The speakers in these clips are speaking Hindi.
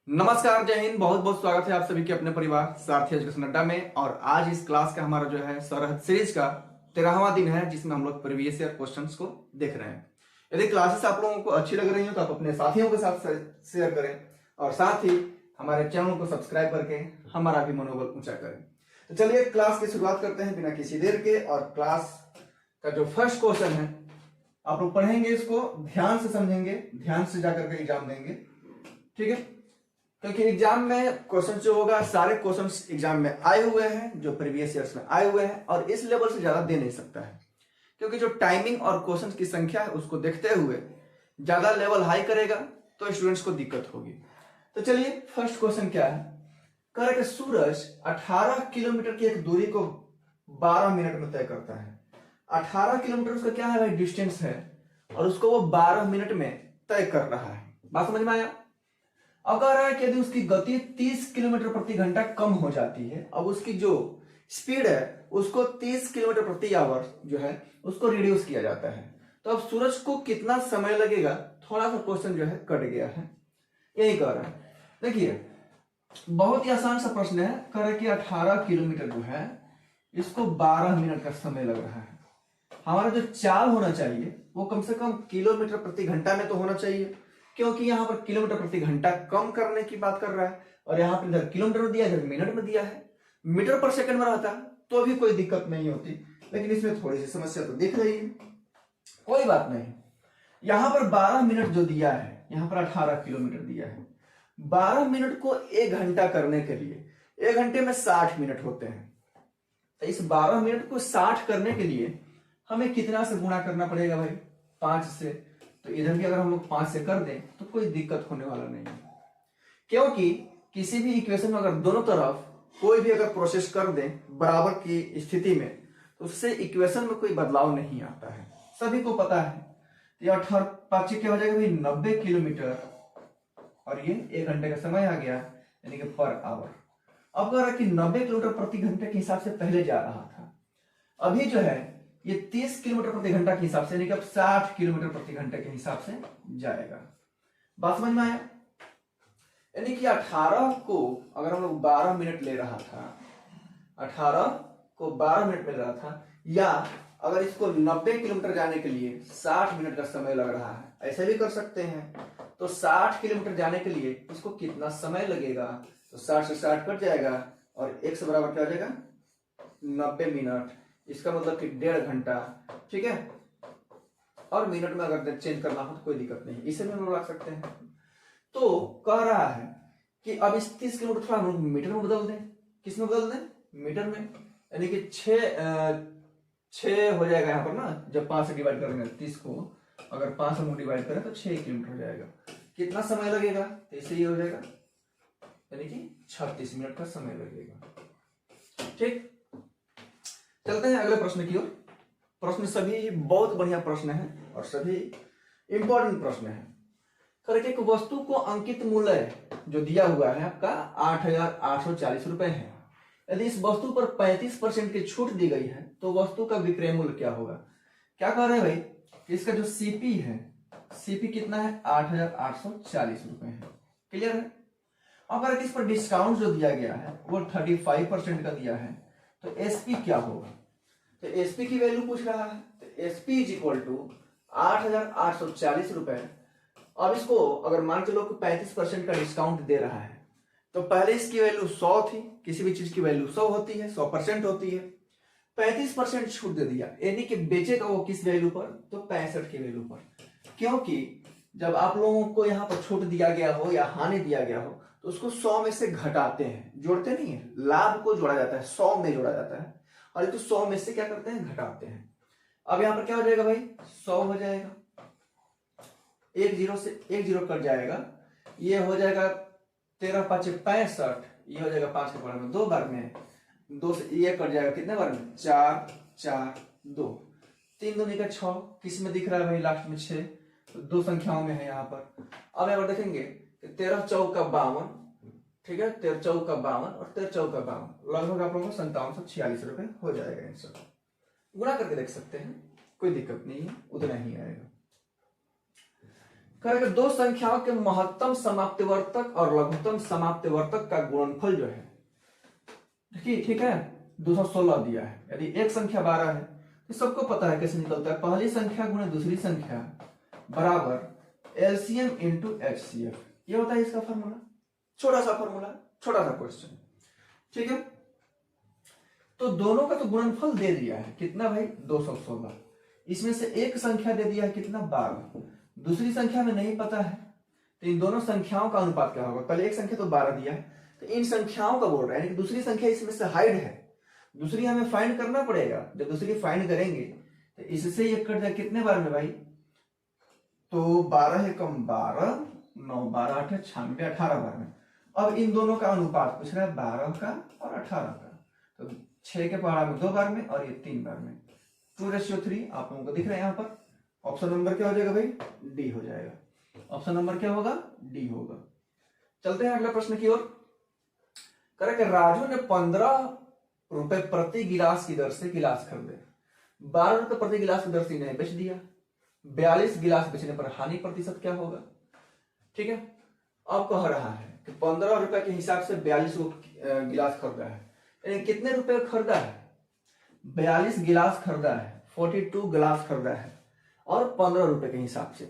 नमस्कार, जय हिंद। बहुत बहुत स्वागत है आप सभी के अपने परिवार सारथी एजुकेशन अड्डा में। और आज इस क्लास का हमारा जो है सरहद सीरीज का 13वां दिन है, जिसमें हम लोग प्रीवियस ईयर क्वेश्चंस को देख रहे हैं। यदि क्लासेस आप लोगों को अच्छी लग रही हो तो आप अपने साथियों के साथ शेयर करें और साथ ही हमारे चैनल को सब्सक्राइब करके हमारा भी मनोबल ऊंचा करें। तो चलिए क्लास की शुरुआत करते हैं बिना किसी देर के। और क्लास का जो फर्स्ट क्वेश्चन है आप लोग पढ़ेंगे, इसको ध्यान से समझेंगे, ध्यान से जाकर के एग्जाम देंगे, ठीक है। क्योंकि एग्जाम में क्वेश्चन जो होगा, सारे क्वेश्चंस एग्जाम में आए हुए हैं जो प्रीवियस ईयर्स में आए हुए हैं, और इस लेवल से ज्यादा दे नहीं सकता है, क्योंकि जो टाइमिंग और क्वेश्चन की संख्या है उसको देखते हुए ज्यादा लेवल हाई करेगा तो स्टूडेंट्स को दिक्कत होगी। तो चलिए फर्स्ट क्वेश्चन क्या है। कह रहे कि सूरज 18 किलोमीटर की एक दूरी को 12 मिनट में तय करता है। 18 किलोमीटर उसका क्या है भाई, डिस्टेंस है, और उसको वो 12 मिनट में तय कर रहा है। बात समझ में आया। अब कह रहा है कि यदि उसकी गति 30 किलोमीटर प्रति घंटा कम हो जाती है, अब उसकी जो स्पीड है उसको 30 किलोमीटर प्रति आवर जो है उसको रिड्यूस किया जाता है, तो अब सूरज को कितना समय लगेगा। थोड़ा सा क्वेश्चन जो है कट गया है, यही कह रहा है। देखिए बहुत ही आसान सा प्रश्न है। कह रहा है कि 18 किलोमीटर जो है इसको 12 मिनट का समय लग रहा है। हमारा जो चाल होना चाहिए वो कम से कम किलोमीटर प्रति घंटा में तो होना चाहिए, क्योंकि यहाँ पर किलोमीटर प्रति घंटा कम करने की बात कर रहा है, और यहाँ पर इधर किलोमीटर में दिया है, इधर मिनट में दिया है। मीटर पर सेकंड में रहता तो भी कोई दिक्कत नहीं होती, लेकिन इसमें थोड़ी सी समस्या तो दिख रही है। कोई बात नहीं। यहाँ पर 12 मिनट जो दिया है, यहाँ पर 18 किलोमीटर दिया है। 12 मिनट को 1 घंटा करने के लिए 1 घंटे में 60 मिनट होते हैं, तो इस 12 मिनट को 60 करने के लिए हमें कितना से गुणा करना पड़ेगा भाई, 5 से। तो इधर भी अगर हम लोग 5 से कर दें तो कोई दिक्कत होने वाला नहीं है, क्योंकि किसी भी इक्वेशन में अगर दोनों तरफ कोई भी अगर प्रोसेस कर दें बराबर की स्थिति में, तो उससे इक्वेशन में कोई बदलाव नहीं आता है, सभी को पता है। ये 18 5 क्या हो जाएगा भाई, 90 किलोमीटर, और ये 1 घंटे का समय आ गया, यानी कि पर आवर। अब कह रहा है कि 90 किलोमीटर प्रति घंटे के हिसाब से पहले जा रहा था, अभी जो है ये 30 किलोमीटर प्रति घंटा के हिसाब से, यानी कि अब 60 किलोमीटर प्रति घंटे के हिसाब से जाएगा। बात समझ में आया। यानी कि 18 को अगर हम लोग 12 मिनट ले रहा था, 18 को 12 मिनट में ले रहा था, या अगर इसको 90 किलोमीटर जाने के लिए 60 मिनट का समय लग रहा है, ऐसे भी कर सकते हैं। तो 60 किलोमीटर जाने के लिए इसको कितना समय लगेगा, तो 60 से 60 कट जाएगा, और 1 से बराबर क्या हो जाएगा, 90 मिनट। इसका मतलब कि 1.5 घंटा, ठीक है। और मिनट में अगर चेंज करना हो तो कोई दिक्कत नहीं, इसे भी हम लोग रख सकते हैं। तो कह रहा है कि अब इस 30 किलोमीटर थोड़ा हम लोग मीटर में बदल दें। किस में बदल दें, मीटर में। यानी कि 6 हो जाएगा यहाँ पर ना, जब 5 से डिवाइड करेंगे 30 को, अगर 5 से हम डिवाइड करें तो 6 किलोमीटर हो जाएगा। कितना समय लगेगा, तो इसे ये हो जाएगा, यानी कि 36 मिनट का समय लगेगा। ठीक, चलते हैं अगले प्रश्न की ओर। प्रश्न सभी बहुत बढ़िया प्रश्न है और सभी इंपॉर्टेंट प्रश्न है। करके एक वस्तु को अंकित मूल्य जो दिया हुआ है आपका 8,840 रुपए है। यदि इस वस्तु पर 35% की छूट दी गई है तो वस्तु का विक्रय मूल्य क्या होगा। क्या कह रहे हैं भाई, इसका जो सीपी है, सीपी कितना है, 8,840 रुपए है। क्लियर है। अगर इस पर डिस्काउंट जो दिया गया है वो 35% का दिया है, तो एसपी क्या होगा। तो एसपी की वैल्यू पूछ रहा है, तो एसपी इज इक्वल टू 8,840 रुपए। अब इसको अगर मान चलो कि 35% का डिस्काउंट दे रहा है, तो पहले इसकी वैल्यू 100 थी, किसी भी चीज की वैल्यू 100 होती है, 100% होती है। 35% छूट दे दिया, यानी कि बेचेगा वो किस वैल्यू पर, तो 65 की वैल्यू पर। क्योंकि जब आप लोगों को यहाँ पर छूट दिया गया हो या हानि दिया गया हो, तो उसको 100 में से घटाते हैं, जोड़ते नहीं है। लाभ को जोड़ा जाता है, 100 में जोड़ा जाता है, और ये तो 100 में से क्या करते हैं, घटाते हैं। अब यहाँ पर क्या हो जाएगा भाई, 100 हो जाएगा, 1 0 से 1 0 कट जाएगा, ये हो जाएगा 13 5 65, ये हो जाएगा 5 के बार में 2 बार में, 2 से ये कट जाएगा कितने बार में, 4 4 2, 3 दूनी का 6, किस में दिख रहा है भाई, लास्ट में 6, तो 2 संख्याओं में है यहाँ पर। अब यहाँ पर देखेंगे 13 चौका 52, ठीक है, 13 चौका 52 और 13 चौका 52, लगभग आप लोगों को 5746 रुपए हो जाएगा। इन सब गुणा करके देख सकते हैं, कोई दिक्कत नहीं है, उतना ही आएगा। करेगा दो संख्याओं के महत्तम समाप्तिवर्तक और लघुत्तम समाप्तिवर्तक का गुणनफल जो है, देखिए ठीक है, 216 दिया है। यदि एक संख्या 12 है तो सबको पता है कैसे निकलता है, पहली संख्या गुणे दूसरी संख्या बराबर एलसीएम इंटू एचसीएफ, ये होता है इसका फॉर्मूला। छोटा सा फॉर्मूला, छोटा सा क्वेश्चन, ठीक है। तो दोनों का तो गुणनफल दे दिया है, कितना भाई 216। इसमें से एक संख्या दे दिया है कितना 12, दूसरी संख्या में नहीं पता है, तो इन दोनों संख्याओं का अनुपात क्या होगा। पहले एक संख्या तो 12 दिया है, तो इन संख्याओं का बोल रहा है, यानी कि दूसरी संख्या इसमें से हाइड है, दूसरी हमें फाइंड करना पड़ेगा। जब दूसरी फाइंड करेंगे तो इससे ये कट जाए कितने बार में भाई, तो 12 है कम 12, 9 12 8 96, 18 बार में। अब इन दोनों का अनुपात पूछ रहा है 12 का और 18 का, तो 6 के पहाड़ा में 2 बार में और ये 3 बार में, 2:3 आप लोगों को दिख रहा है यहाँ पर। ऑप्शन नंबर क्या हो जाएगा भाई, डी हो जाएगा। ऑप्शन नंबर क्या होगा, डी होगा। चलते हैं अगले प्रश्न की ओर। करेक्ट, राजू ने 15 रुपए प्रति गिलास की दर से गिलास खरीदे, 12 रुपए प्रति गिलास की दर से इन्हें बेच दिया, 42 गिलास बेचने पर हानि प्रतिशत क्या होगा। ठीक है, अब कह रहा है कि 15 रुपए के हिसाब से 42 गिलास खरीदा है, यानी कितने रुपए खरीदा है, 42 गिलास खरीदा है, 42 गिलास खरीदा है और 15 रुपए के हिसाब से।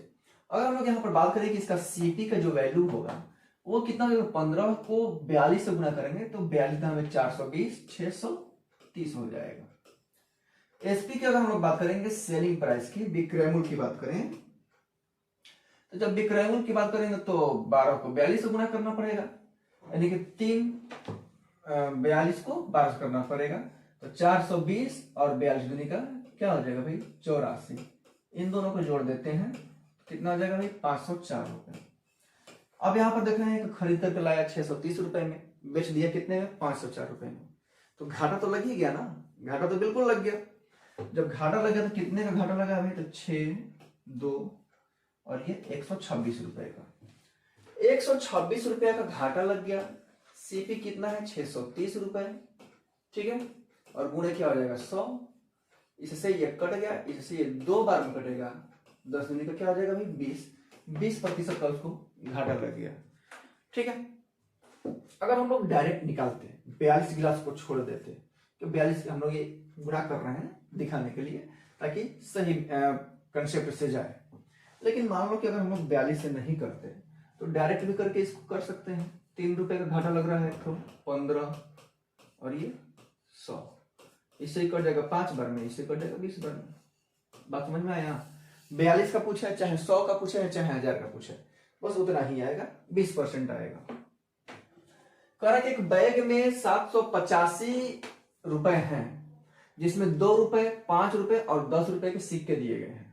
अगर हम लोग यहाँ पर बात करें कि इसका सीपी का जो वैल्यू होगा वो कितना होगा, 15 को 42 से गुना करेंगे तो 42 में 420, 630 हो जाएगा। एसपी की अगर हम लोग बात करेंगे सेलिंग प्राइस की, विक्रय मूल्य की बात करें, तो जब विक्रय मूल्य की बात करेंगे तो 12 को 42 से गुना करना पड़ेगा, यानी कि 42 को 12 से करना पड़ेगा, तो 420 और 42 दूनी का क्या हो जाएगा भाई 84। इन दोनों को जोड़ देते हैं, कितना हो जाएगा भाई 504 रुपए। अब यहाँ पर देख रहे हैं कि खरीद करके लाया 630 रुपए में, बेच दिया कितने में 504 रुपए में, तो घाटा तो लग ही गया ना, घाटा तो बिल्कुल लग गया। जब घाटा लग गया तो कितने का घाटा लगा भाई, तो 6 2 और ये 126 रुपए का, 126 रुपए का घाटा लग गया। सीपी कितना है 630 रुपए, ठीक है, और गुणे क्या हो जाएगा 100, इससे ये कट गया, इससे ये 2 बार में कटेगा, 10 दूनी का क्या हो जाएगा भाई 20% का उसको घाटा लग गया। ठीक है, अगर हम लोग डायरेक्ट निकालते 42 गिलास को छोड़ देते, तो 42 हम लोग ये गुणा कर रहे हैं दिखाने के लिए ताकि सही कंसेप्ट से जाए, लेकिन मान लो कि अगर हम लोग 42 से नहीं करते तो डायरेक्ट भी करके इसको कर सकते हैं। 3 रुपए का घाटा लग रहा है, तो 15 और ये 100, इससे ही कट जाएगा 5 बार में, इससे कट जाएगा 20 बार में। बात समझ में आया, 42 का पूछा है, चाहे 100 का पूछा है, चाहे 1000 का पूछा है, बस उतना ही आएगा, 20% आएगा। कह कि एक बैग में 785 रुपए हैं, जिसमें 2 रुपए, 5 रुपए और 10 रुपए के सिक्के दिए गए हैं।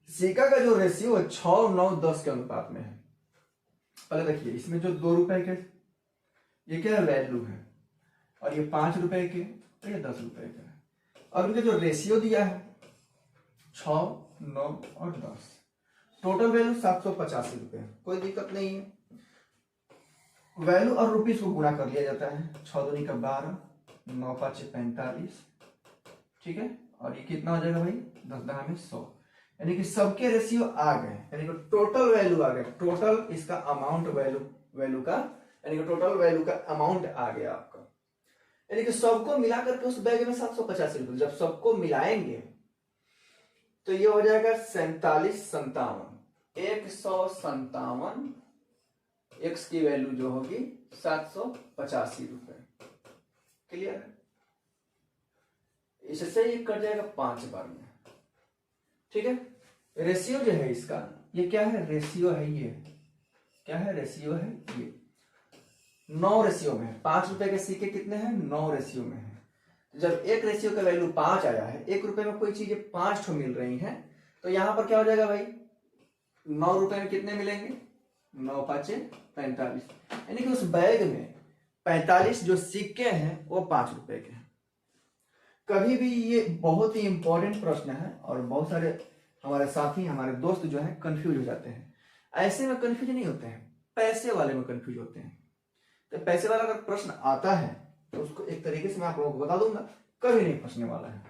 सिक्का का जो रेशियो है 6 9 10 के अनुपात में है। पहले देखिए, इसमें जो 2 रुपए के ये क्या वैल्यू है, और ये 5 रुपए के, ये 10 रुपए का है। और इनका जो रेशियो दिया है 6 9 और 10, टोटल वैल्यू 785 रुपए, कोई दिक्कत नहीं है। वैल्यू और रुपीस को गुणा कर लिया जाता है, 6 दूनी का 12, 9 5 45, ठीक है, और ये कितना हो जाएगा भाई 10 10 में 100, यानी कि सबके रेशियो आ गए, यानी कि टोटल वैल्यू आ गया, टोटल इसका अमाउंट वैल्यू का, यानी कि टोटल वैल्यू का अमाउंट आ गया आपका, यानी कि सबको मिला करके उस बैग में 785 रुपए। जब सबको मिलाएंगे तो ये हो जाएगा 47 57, 157, एक्स की वैल्यू जो होगी 785 रुपए। क्लियर है, इससे ये कट जाएगा 5 बार में। ठीक है, रेशियो जो है इसका, ये क्या है, रेशियो है, ये क्या है, रेशियो है, ये 9 रेशियो में है। 5 रुपए के सिक्के कितने हैं, 9 रेशियो में है। जब एक रेशियो का वैल्यू 5 आया है, 1 रुपए में कोई चीजें 5 ठो मिल रही हैं, तो यहां पर क्या हो जाएगा भाई 9 रुपए में कितने मिलेंगे, 9 5 45, यानी कि उस बैग में 45 जो सिक्के हैं वो 5 रुपए के हैं। कभी भी ये बहुत ही इंपॉर्टेंट प्रश्न है और बहुत सारे हमारे साथी, हमारे दोस्त जो है कंफ्यूज हो जाते हैं। ऐसे में कंफ्यूज नहीं होते हैं, पैसे वाले में कंफ्यूज होते हैं। तो पैसे वाला अगर प्रश्न आता है तो उसको एक तरीके से मैं आप लोगों को बता दूंगा, कभी नहीं फंसने वाला है।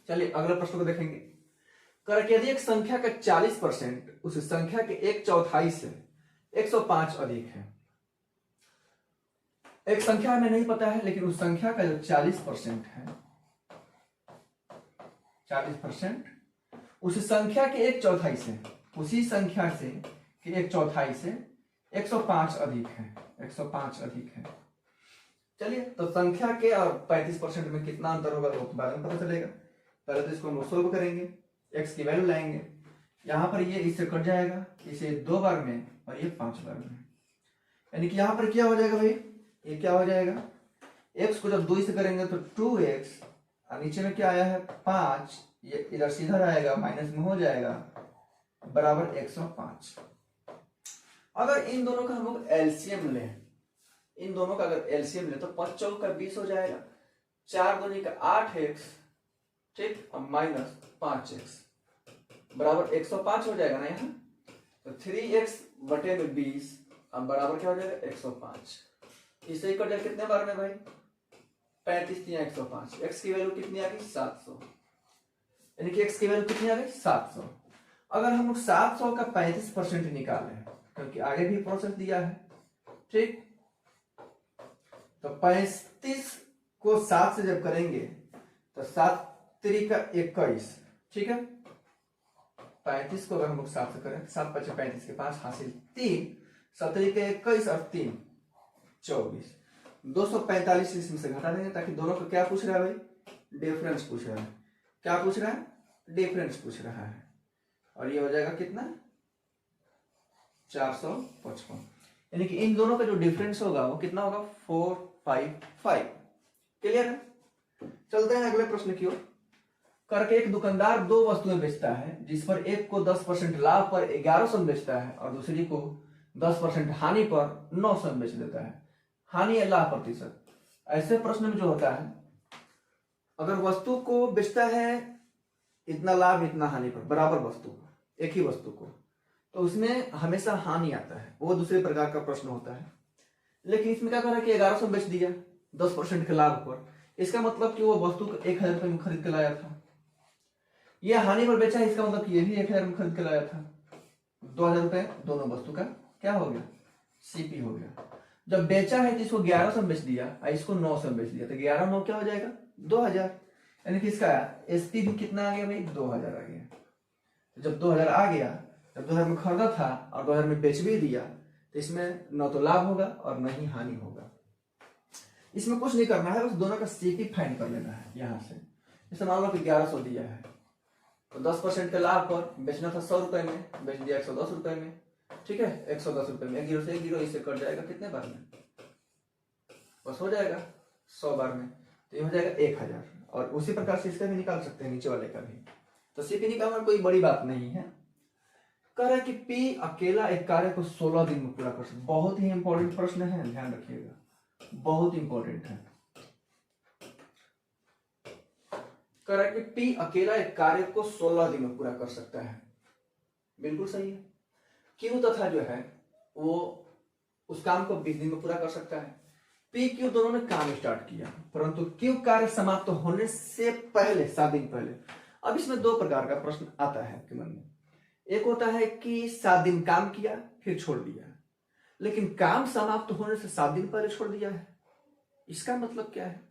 चलिए अगले प्रश्न को देखेंगे। करके यदि एक संख्या का 40% उस संख्या के 1/4 से 105 अधिक है। एक संख्या हमें नहीं पता है, लेकिन उस संख्या का जो 40% है, 40% उस संख्या के 1/4 से, उसी संख्या से कि 1/4 से 105 अधिक है, 105 अधिक है। चलिए, तो संख्या के और 35% में कितना अंतर होगा तो बाद में पता चलेगा। पहले तो इसको हम सोल्व करेंगे, x की वैल्यू लाएंगे, यहां पर ये इससे कट जाएगा, इसे 2 बार में और ये 5 बार में, यानी कि यहां पर क्या हो जाएगा भाई, ये क्या हो जाएगा, x को जब 2 से करेंगे तो 2x और नीचे में क्या आया है 5, ये इधर सीधा रहेगा, माइनस में हो जाएगा, बराबर 105। अगर इन दोनों का हम लोग एलसीएम लें, इन दोनों का अगर एलसीएम ले तो 5 चौक का 20 हो जाएगा, 4 दूनी का 8x, ठीक, और माइनस 5x बराबर 105 हो जाएगा ना यहाँ। तो 3x बटे में 20 अब बराबर क्या हो जाएगा 105। इसे ही कट जाएगा कितने बार में भाई, 35 या 105। x की वैल्यू कितनी आ गई 700, यानी कि x की वैल्यू कितनी आ गई 700। अगर हम लोग 700 का 35% निकालें, क्योंकि आगे भी प्रोसेस दिया है, ठीक, तो 35 को 7 से जब करेंगे तो 7 3 का 21, ठीक है। 35 को अगर हम लोग 7 से करें, 7 5 35 के 5 हासिल 3, 7 3 का 21 और 3 24, 245 इसमें से घटा देंगे, ताकि दोनों को क्या पूछ रहा है भाई, डिफरेंस पूछ रहा है। क्या पूछ रहा है, डिफरेंस पूछ रहा है, और ये हो जाएगा कितना 455, यानी कि इन दोनों का जो डिफरेंस होगा वो कितना होगा 455। क्लियर है। चलते हैं अगले प्रश्न की ओर। करके एक दुकानदार 2 वस्तुएं बेचता है, जिस पर एक को 10% लाभ पर 1100 में बेचता है और दूसरी को 10% हानि पर 900 में बेच देता है। हानि या लाभ प्रतिशत, ऐसे प्रश्न में जो होता है, अगर वस्तु को बेचता है इतना लाभ इतना हानि पर, बराबर वस्तु को, एक ही वस्तु को, तो उसमें हमेशा हानि आता है, वो दूसरे प्रकार का प्रश्न होता है। लेकिन इसमें क्या कर रहा है कि 1100 बेच दिया 10% के लाभ पर, इसका मतलब कि वो वस्तु को 1000 रुपये में खरीद के लाया था। ये हानि पर बेचा है, इसका मतलब कि ये भी 1000 में खरीद के लाया था। 2000 रुपये दोनों वस्तु का क्या हो गया, सीपी हो गया। जब बेचा है तो इसको 1100 में बेच दिया और इसको 900 में बेच दिया, तो 11 9 क्या हो जाएगा 2000, यानी कि इसका एसपी भी कितना आ गया भाई 2000 आ गया। जब 2000 आ गया, जब 2000 में खरीदा था और 2000 में बेच भी दिया, तो इसमें न तो लाभ होगा और न ही हानि होगा। इसमें कुछ नहीं करना है, बस दोनों का सीपी फाइंड कर लेना है। यहाँ से जैसे मान लो कि 1100 दिया है, तो 10% के लाभ पर बेचना था 100 रुपए में, बेच दिया 110 रुपए में, ठीक है। 110 रुपए में 1 जीरो से 1 जीरो इससे कट जाएगा कितने बार में, बस हो जाएगा 100 बार में, तो ये हो जाएगा 1000। और उसी प्रकार से इसका भी निकाल सकते हैं, नीचे वाले का भी। तो सीपी निकालना कोई बड़ी बात नहीं है। कह रहा है कि पी अकेला एक कार्य को 16 दिन में पूरा कर सकता है। बहुत ही इंपॉर्टेंट प्रश्न है, ध्यान रखिएगा, बहुत इंपॉर्टेंट है। कह रहा है कि पी अकेला एक कार्य को 16 दिन में पूरा कर सकता है। बिल्कुल सही है। क्यू तथा जो है वो उस काम को 20 दिन में पूरा कर सकता है। पी क्यू दोनों ने काम स्टार्ट किया, परंतु क्यू कार्य समाप्त होने से पहले 7 दिन पहले। अब इसमें 2 प्रकार का प्रश्न आता है आपके मन में। एक होता है कि 7 दिन काम किया फिर छोड़ दिया, लेकिन काम समाप्त होने से 7 दिन पहले छोड़ दिया है, इसका मतलब क्या है।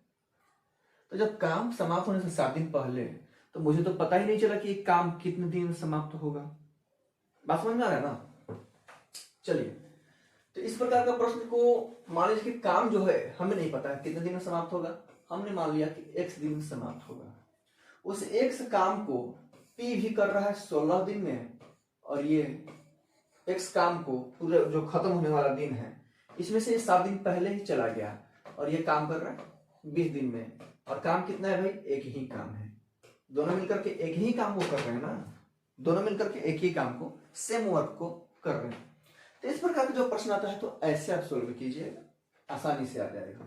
तो जब काम समाप्त होने से 7 दिन पहले, तो मुझे तो पता ही नहीं चला कि काम कितने दिन में समाप्त होगा। बात समझ में आ रहा है ना। चलिए, तो इस प्रकार का प्रश्न को मान लीजिए कि काम जो है हमें नहीं पता है कितने दिन में समाप्त होगा, हमने मान लिया कि x दिन में समाप्त होगा। उस x काम को p भी कर रहा है 16 दिन में, और ये x काम को पूरे जो खत्म होने वाला दिन है इसमें से 7 दिन पहले ही चला गया, और ये काम कर रहा है 20 दिन में। और काम कितना है भाई, एक ही काम है। दोनों मिलकर के एक ही काम वो कर रहे हैं ना, दोनों मिलकर के एक ही काम को, सेम वर्क को कर रहे हैं। तो इस प्रकार का जो प्रश्न आता है तो ऐसे आप सोल्व कीजिएगा, आसानी से आ जाएगा।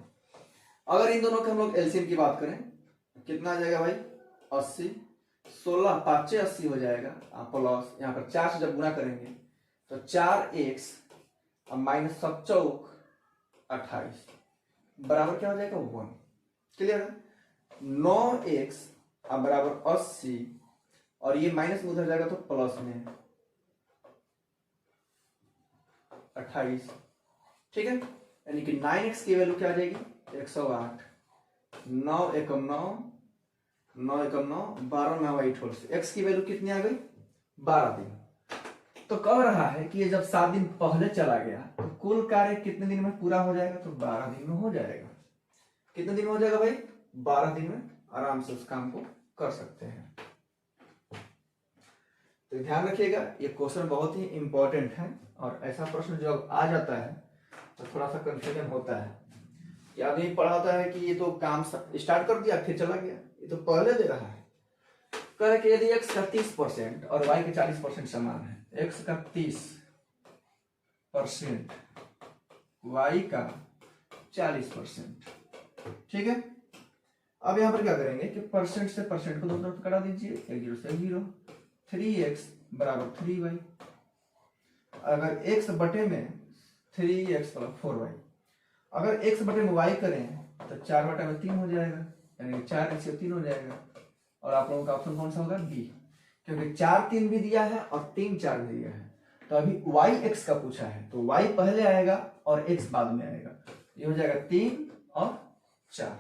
अगर इन दोनों के हम लोग एलसीएम की बात करें, कितना आ जाएगा भाई 80, 16 5 80 हो जाएगा, प्लस यहाँ पर 4 से जब गुना करेंगे तो 4x और माइनस 7 चौक 28 बराबर क्या हो जाएगा 1। क्लियर है। 9x बराबर 80 और ये माइनस में उधर जाएगा तो प्लस में 28, ठीक है। यानी कि 9x की वैल्यू क्या आ जाएगी 108, 9 एकम 9, 9 एकम 9, 12 9 8 होल से x की वैल्यू कितनी आ गई 12 दिन। तो कह रहा है कि ये जब 7 दिन पहले चला गया तो कुल कार्य कितने दिन में पूरा हो जाएगा, तो 12 दिन में हो जाएगा। कितने दिन में हो जाएगा भाई 12 दिन में आराम से उस काम को कर सकते हैं। तो ध्यान रखिएगा ये क्वेश्चन बहुत ही इंपॉर्टेंट है, और ऐसा प्रश्न जब आ जाता है तो थोड़ा सा कंफ्यूजन होता है कि आदमी पढ़ाता है कि ये तो काम स्टार्ट कर दिया फिर चला गया, ये तो पहले दे रहा है। कह रहे कि यदि x का 30% और y के 40% समान है, x का 30%, y का 40%, ठीक है। अब यहां पर क्या करेंगे कि परसेंट से परसेंट को दोनों तरफ कटा दीजिए, एक जीरो से जीरो, 3x बराबर 3y। अगर x बटे में 3x प्लस 4y, अगर x बटे में y करें तो 4 बटे में 3 हो जाएगा, यानी 4 से 3 हो जाएगा। और आप लोगों का ऑप्शन कौन सा होगा बी, क्योंकि 4 3 भी दिया है और 3 4 भी दिया है। तो अभी y x का पूछा है तो y पहले आएगा और x बाद में आएगा, ये हो जाएगा 3 और 4।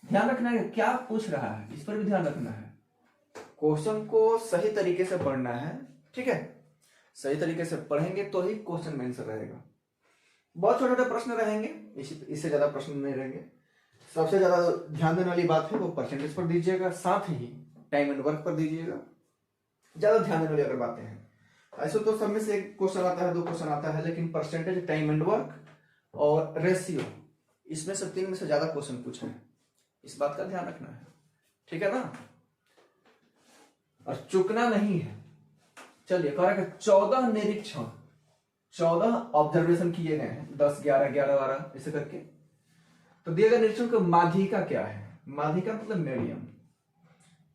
ध्यान रखना है क्या पूछ रहा है, इस पर भी ध्यान रखना है। क्वेश्चन को सही तरीके से पढ़ना है, ठीक है। सही तरीके से पढ़ेंगे तो ही क्वेश्चन में आंसर रहेगा। बहुत छोटे छोटे प्रश्न रहेंगे, इससे ज्यादा प्रश्न नहीं रहेंगे। सबसे ज्यादा ध्यान देने वाली बात है वो परसेंटेज पर दीजिएगा, साथ ही टाइम एंड वर्क पर दीजिएगा। ज्यादा ध्यान देने वाली अगर बातें हैं, ऐसे तो सब में से एक क्वेश्चन आता है, 2 क्वेश्चन आता है, लेकिन परसेंटेज, टाइम एंड वर्क और रेशियो, इसमें से 3 में से ज्यादा क्वेश्चन पूछे हैं। इस बात का ध्यान रखना है, ठीक है ना, और चुकना नहीं है। चलिए कह रहा है 14 निरीक्षण, 14 ऑब्जर्वेशन किए गए हैं, 10 11 11 12 ऐसे करके। तो दिए गए निरीक्षण का माध्यिका क्या है, माध्यिका मतलब मीडियम,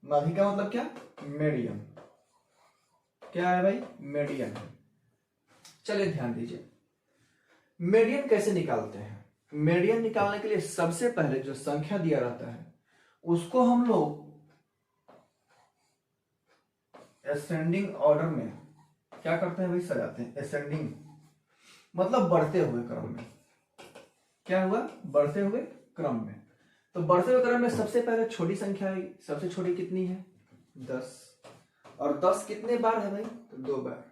माध्यिका मतलब क्या मीडियम, क्या है भाई मीडियम। चलिए ध्यान दीजिए मीडियन कैसे निकालते हैं। मीडियन निकालने के लिए सबसे पहले जो संख्या दिया रहता है उसको हम लोग असेंडिंग ऑर्डर में क्या करते हैं भाई सजाते हैं। असेंडिंग मतलब बढ़ते हुए क्रम में, क्या हुआ बढ़ते हुए क्रम में। तो बढ़ते हुए क्रम में सबसे पहले छोटी संख्या आई, सबसे छोटी कितनी है 10, और 10 कितने बार है भाई तो 2 बार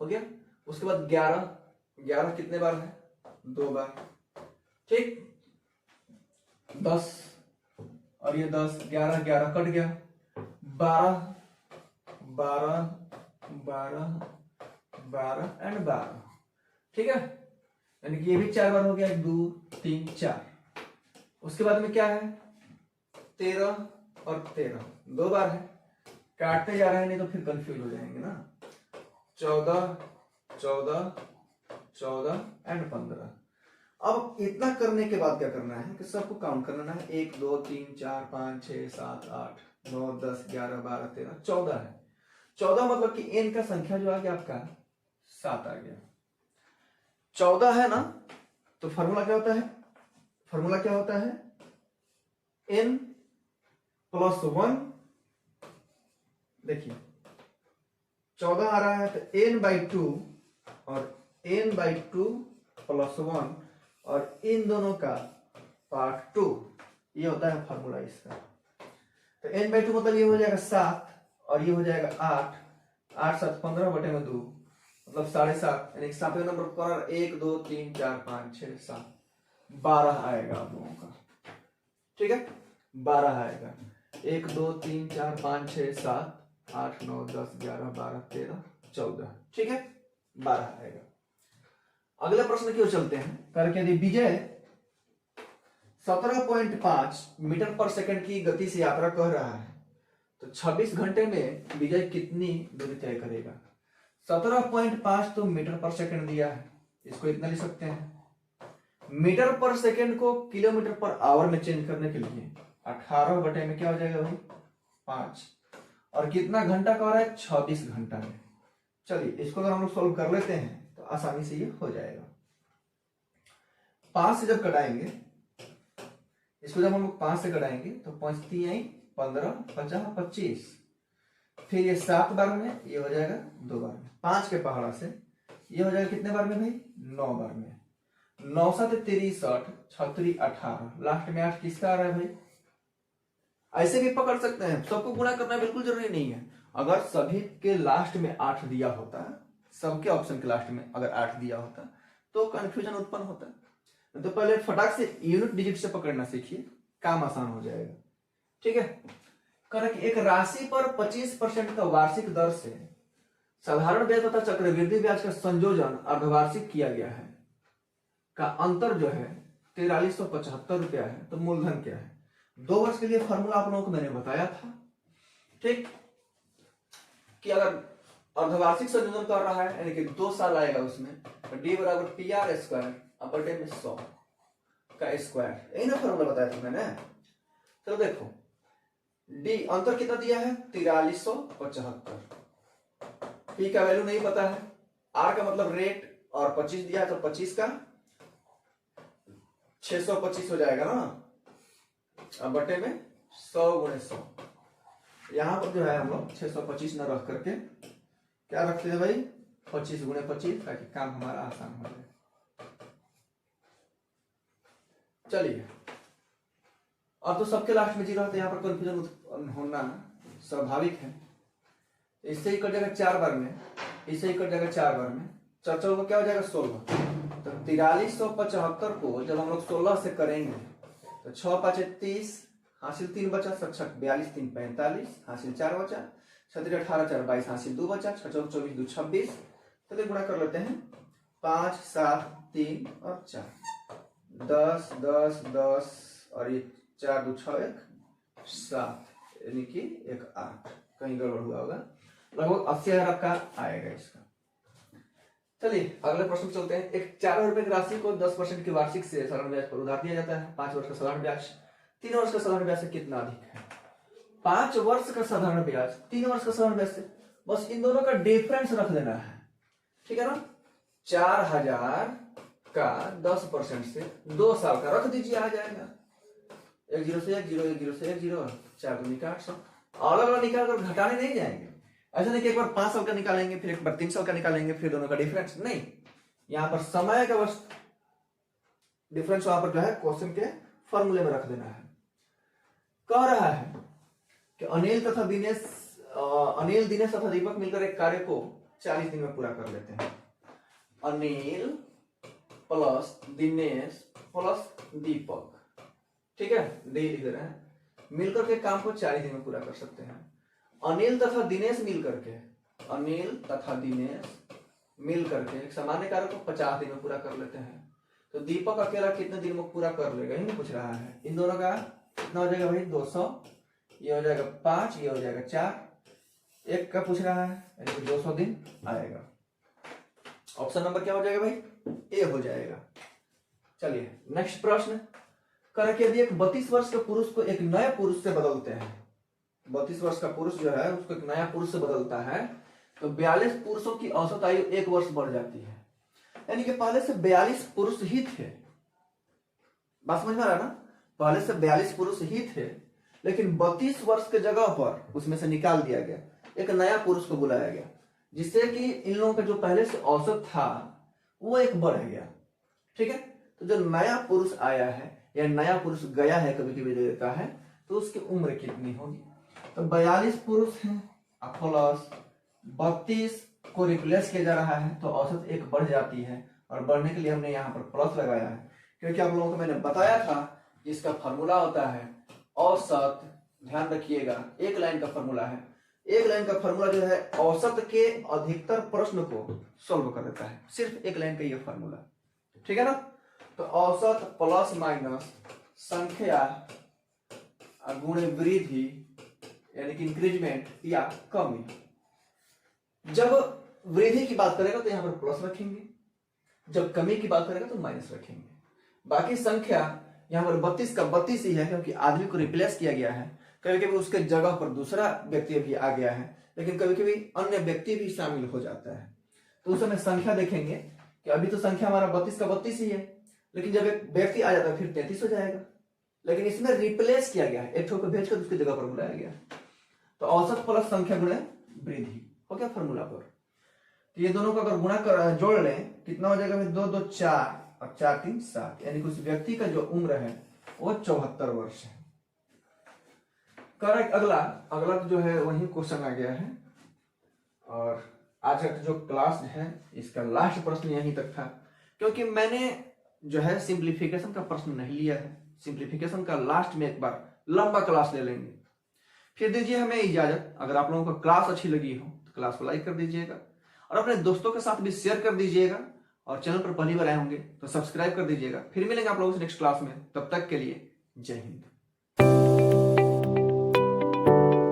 हो गया। उसके बाद 11, 11 कितने बार है 2 बार, ठीक। 10 और ये 10, 11 11 कट गया, 12 12 12 12 एंड 12, ठीक है। यानी कि ये भी 4 बार हो गया, 1 2 3 4। उसके बाद में क्या है 13 और 13 2 बार है, काटते जा रहे हैं नहीं तो फिर कंफ्यूज हो जाएंगे ना। 14 14 14 एंड 15। अब इतना करने के बाद क्या करना है कि सबको काउंट करना है, 1 2 3 4 5 6 7 8 9 10 11 12 13 14 है। 14 मतलब कि n का संख्या जो आ गया आपका 7 आ गया। 14 है ना, तो फॉर्मूला क्या होता है, फॉर्मूला क्या होता है n प्लस 1। देखिए 14 आ रहा है तो n/2 और n/2 प्लस 1 और इन दोनों का पार्ट 2, ये होता है फॉर्मूला इसका। तो n/2 मतलब ये हो जाएगा 7 और ये हो जाएगा 8, 8 7 15 बटे में 2 मतलब 7.5, यानी 7वें नंबर पर 1 2 3 4 5 6 7 12 आएगा आप लोगों का, ठीक है 12 आएगा। 1 2 3 4 5 6 7 8 9 10 11 12 13 14, ठीक है 12 आएगा। अगला प्रश्न की ओर चलते हैं। करके यदि विजय 17.5 मीटर पर सेकंड की गति से यात्रा कर रहा है तो 26 घंटे में विजय कितनी दूरी तय करेगा। 17.5 तो मीटर पर सेकंड दिया है, इसको इतना लिख सकते हैं। मीटर पर सेकंड को किलोमीटर पर आवर में चेंज करने के लिए 18 बटे में क्या हो जाएगा भाई 5, और कितना घंटा का हो रहा है 26 घंटा में। चलिए इसको अगर हम लोग सोल्व कर लेते हैं तो आसानी से ये हो जाएगा। 5 से जब कटाएंगे, इसको जब हम लोग 5 से कटाएंगे तो 5 3 आई 15 50 25, फिर ये 7 बार में, ये हो जाएगा 2 बार में। 5 के पहाड़ा से ये हो जाएगा कितने बार में भाई? 9 बार में। 9 7 63, 36 18, लास्ट में 8 किसका आ रहा है भाई? ऐसे भी पकड़ सकते हैं, सबको गुणा करना बिल्कुल जरूरी नहीं है। अगर सभी के लास्ट में 8 दिया होता, सबके ऑप्शन के लास्ट में अगर 8 दिया होता तो कंफ्यूजन उत्पन्न होता। तो पहले फटाक से यूनिट डिजिट से पकड़ना सीखिए, काम आसान हो जाएगा। ठीक है। करें एक राशि पर 25% का वार्षिक दर से साधारण ब्याज तथा चक्रवृद्धि ब्याज का संयोजन अर्धवार्षिक किया गया है, का अंतर जो है 4375 रुपया है। तो मूलधन क्या है? 2 वर्ष के लिए फॉर्मूला आप लोगों को मैंने बताया था, ठीक, कि अगर अर्धवार्षिक संयोजन कर रहा है यानी कि 2 साल आएगा उसमें, तो डी बराबर पी आर स्क्वायर अपर में 100 का स्क्वायर, यही ना फॉर्मूला बताया था मैंने। तो देखो डी अंतर कितना दिया है? 4375। पी का वैल्यू नहीं पता है, आर का मतलब रेट और 25 दिया है तो 25 का 625 हो जाएगा ना, अब बटे में 100 गुणे 100। यहां पर जो है हम लोग 625 न रख करके क्या रखते हैं भाई? 25 गुणे 25, ताकि काम हमारा आसान हो जाए। चलिए, अब तो सबके लास्ट में 0 है तो यहाँ पर कंफ्यूजन होना स्वाभाविक है। इससे ही कट जाएगा 4 बार में, इससे ही कट जाएगा 4 बार में, 4 4 क्या हो जाएगा? 16। तो 4375 को जब हम लोग 16 से करेंगे तो 6 5 30, हासिल 3 बचा, 6 6 42 3 45, हासिल 4 बचा, 6 3 18 4 22, हासिल 2 बचा, 6 4 24 2 26। तो गुणा कर लेते हैं, 5 7 3 और 4, 10 10 10 और ये 4 2 6 1 7, यानी कि 1 8। कहीं गड़बड़ हुआ होगा, लगभग 80,000 आपका आएगा इसका। चलिए अगले प्रश्न चलते हैं। एक 4,000 रुपए की राशि को 10% की वार्षिक से साधारण ब्याज पर उधार दिया जाता है। 5 वर्ष का साधारण ब्याज 3 वर्ष का साधारण ब्याज से कितना अधिक है? 5 वर्ष का साधारण ब्याज 3 वर्ष का साधारण ब्याज से, बस इन दोनों का डिफरेंस रख देना है, ठीक है ना। 4,000 का 10% से 2 साल का रख दीजिए, आ जाएगा 1 0 से 1 0, 1 0 से 1 0, 4 दूनी का 800। अलग अलग निकाल कर घटाने नहीं जाएंगे, ऐसा नहीं कि एक बार 5 साल का निकालेंगे फिर एक बार 3 साल का निकालेंगे फिर दोनों का डिफरेंस, नहीं। यहां पर समय का बस डिफरेंस वहां पर जो है क्वेश्चन के फॉर्मूले में रख देना है। कह रहा है कि अनिल दिनेश तथा दीपक मिलकर एक कार्य को 40 दिन में पूरा कर लेते हैं। अनिल प्लस दिनेश प्लस दीपक, ठीक है, डी लिख रहे हैं, मिलकर के काम को 40 दिन में पूरा कर सकते हैं। अनिल तथा दिनेश मिल करके एक सामान्य कार्य को 50 दिन में पूरा कर लेते हैं। तो दीपक अकेला कितने दिन में पूरा कर लेगा, ये पूछ रहा है। इन दोनों का कितना हो जाएगा भाई? 200, ये हो जाएगा 5, ये हो जाएगा 4, एक का पूछ रहा है यानी कि 200 दिन आएगा। ऑप्शन नंबर क्या हो जाएगा भाई? ए हो जाएगा। चलिए नेक्स्ट प्रश्न करें कि यदि एक 32 वर्ष के पुरुष को एक नए पुरुष से बदलते हैं, 32 वर्ष का पुरुष जो है उसको एक नया पुरुष से बदलता है, तो 42 पुरुषों की औसत आयु 1 वर्ष बढ़ जाती है। यानी कि पहले से 42 पुरुष ही थे, बात समझ में आ रहा है ना? पहले से 42 पुरुष ही थे, लेकिन 32 वर्ष के जगह पर उसमें से निकाल दिया गया, एक नया पुरुष को बुलाया गया, जिससे कि इन लोगों का जो पहले से औसत था वो 1 बढ़ गया, ठीक है। तो जो नया पुरुष आया है या नया पुरुष गया है कभी कभी देता है, तो उसकी उम्र कितनी होगी? तो 42 पुरुष हैं प्लस 32 को रिप्लेस किया जा रहा है, तो औसत 1 बढ़ जाती है, और बढ़ने के लिए हमने यहाँ पर प्लस लगाया है, क्योंकि आप लोगों को मैंने बताया था कि इसका फॉर्मूला होता है औसत। ध्यान रखिएगा, एक लाइन का फॉर्मूला है, एक लाइन का फॉर्मूला जो है औसत के अधिकतर प्रश्न को सॉल्व कर देता है, सिर्फ एक लाइन का ये फॉर्मूला, ठीक है ना। तो औसत प्लस माइनस संख्या गुणे वृद्धि यानी कि इंक्रीजमेंट या कमी। जब वृद्धि की बात करेगा तो यहां पर प्लस रखेंगे, जब कमी की बात करेगा तो माइनस रखेंगे। बाकी संख्या यहां पर 32 का 32 ही है, क्योंकि आदमी को रिप्लेस किया गया है। कभी कभी उसके जगह पर दूसरा व्यक्ति भी आ गया है, लेकिन कभी कभी अन्य व्यक्ति भी शामिल हो जाता है, तो उस समय संख्या देखेंगे कि अभी तो संख्या हमारा 32 का 32 ही है, लेकिन जब एक व्यक्ति आ जाता है फिर 33 हो जाएगा, लेकिन इसमें रिप्लेस किया गया है, एक ठो को भेजकर उसकी जगह पर बुलाया गया। तो औसत प्लस संख्या गुणे वृद्धि हो गया फॉर्मूला पर। तो ये दोनों को अगर गुणा कर जोड़ लें कितना हो जाएगा, 2 2 4 और 4 3 7, यानी कि उस व्यक्ति का जो उम्र है वो 74 वर्ष है। करेक्ट। अगला तो जो है वही क्वेश्चन आ गया है, और आज का जो क्लास है इसका लास्ट प्रश्न यहीं तक था, क्योंकि मैंने जो है सिंप्लीफिकेशन का प्रश्न नहीं लिया है। सिंप्लीफिकेशन का लास्ट में एक बार लंबा क्लास ले लेंगे। फिर दीजिए हमें इजाजत। अगर आप लोगों को क्लास अच्छी लगी हो तो क्लास को लाइक कर दीजिएगा और अपने दोस्तों के साथ भी शेयर कर दीजिएगा, और चैनल पर पहली बार आए होंगे तो सब्सक्राइब कर दीजिएगा। फिर मिलेंगे आप लोगों से नेक्स्ट क्लास में, तब तक के लिए जय हिंद।